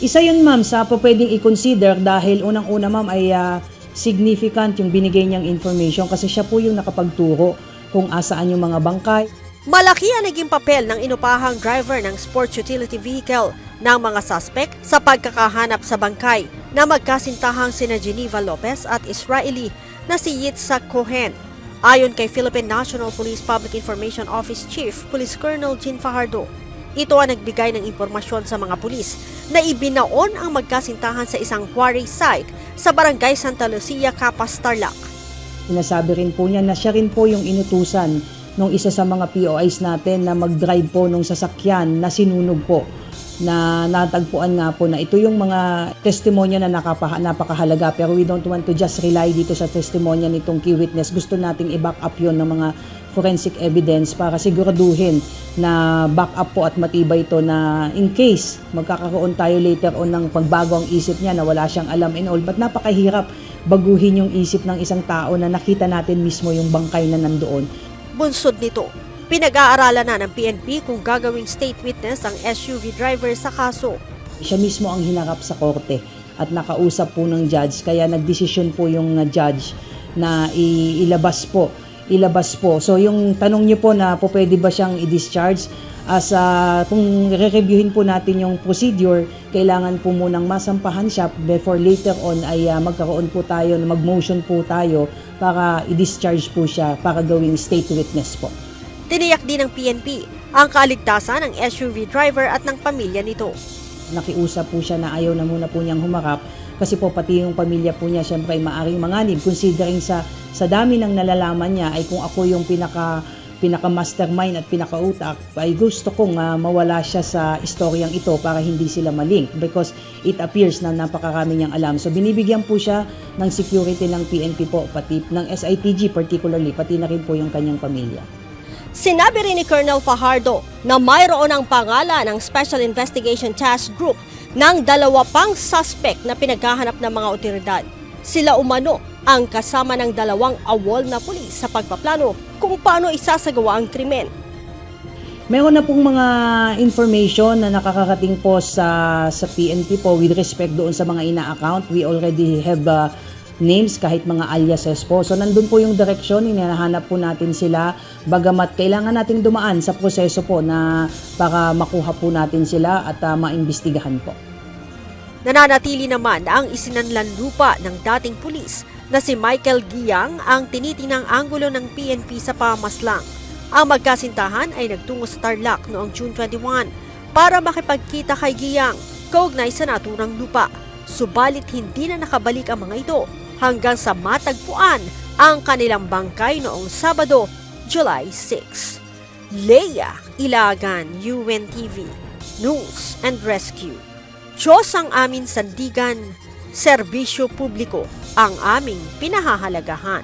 Isa yun ma'am sa pwedeng i-consider dahil unang-una ma'am ay significant yung binigay niyang information kasi siya po yung nakapagturo kung asaan yung mga bangkay. Malaki ang naging papel ng inupahang driver ng sports utility vehicle ng mga suspect sa pagkakahanap sa bangkay na magkasintahang sina Geneva Lopez at Israeli na si Yitzhak Cohen. Ayon kay Philippine National Police Public Information Office Chief Police Colonel Jean Fajardo, ito ang nagbigay ng impormasyon sa mga pulis na ibinaon ang magkasintahan sa isang quarry site sa Barangay Santa Lucia, Capas, Tarlac. Sinasabi rin po niya na siya rin po yung inutusan nung isa sa mga POIs natin na mag-drive po nung sasakyan na sinunog po, na natagpuan nga po na ito yung mga testimonya na napakahalaga, pero we don't want to just rely dito sa testimonya nitong key witness. Gusto nating i-back up yun ng mga forensic evidence para siguraduhin na back up po at matibay ito na in case magkakaroon tayo later on ng pagbago ang isip niya na wala siyang alam and all. But napakahirap baguhin yung isip ng isang tao na nakita natin mismo yung bangkay na nandoon. Bunsod nito, pinag-aaralan na ng PNP kung gagawing state witness ang SUV driver sa kaso. Siya mismo ang hinarap sa korte at nakausap po ng judge, kaya nagdesisyon po yung judge na ilabas po. So yung tanong niyo po na po pwede ba siyang i-discharge, kung re-reviewin po natin yung procedure, kailangan po munang masampahan siya before later on ay magkaroon po tayo, mag-motion po tayo para i-discharge po siya para gawing state witness po. Tiniyak din ng PNP ang kaligtasan ng SUV driver at ng pamilya nito. Nakiusap po siya na ayaw na muna po niyang humarap kasi po pati yung pamilya po niya syempre ay maaring manganib, considering sa dami ng nalalaman niya ay kung ako yung pinaka-mastermind at pinaka-utak, ay gusto kong mawala siya sa istoryang ito para hindi sila malink because it appears na napakarami niyang alam. So binibigyan po siya ng security ng PNP po, pati ng SITG particularly, pati na rin po yung kanyang pamilya. Sinabi rin ni Colonel Fajardo na mayroon ang pangalan ng Special Investigation Task Group ng 2 pang suspect na pinaghahanap ng mga otoridad. Sila umano ang kasama ng 2 awol na pulis sa pagpaplano kung paano isasagawa ang krimen. Meron na pong mga information na nakakarating po sa PNP po with respect doon sa mga ina-account. We already have names, kahit mga aliases po. So nandun po yung direksyon, hinahanap po natin sila, bagamat kailangan nating dumaan sa proseso po na para makuha po natin sila at maimbestigahan po. Nananatili naman ang isinanlan lupa ng dating pulis na si Michael Giyang ang tinitinang anggulo ng PNP sa pamamaslang. Ang magkasintahan ay nagtungo sa Tarlac noong June 21 para makipagkita kay Giyang kaugnay sa naturang lupa. Subalit hindi na nakabalik ang mga ito hanggang sa matagpuan ang kanilang bangkay noong Sabado, July 6. Leia Ilagan, UNTV, News and Rescue. Diyos ang aming sandigan, serbisyo publiko ang aming pinahahalagahan.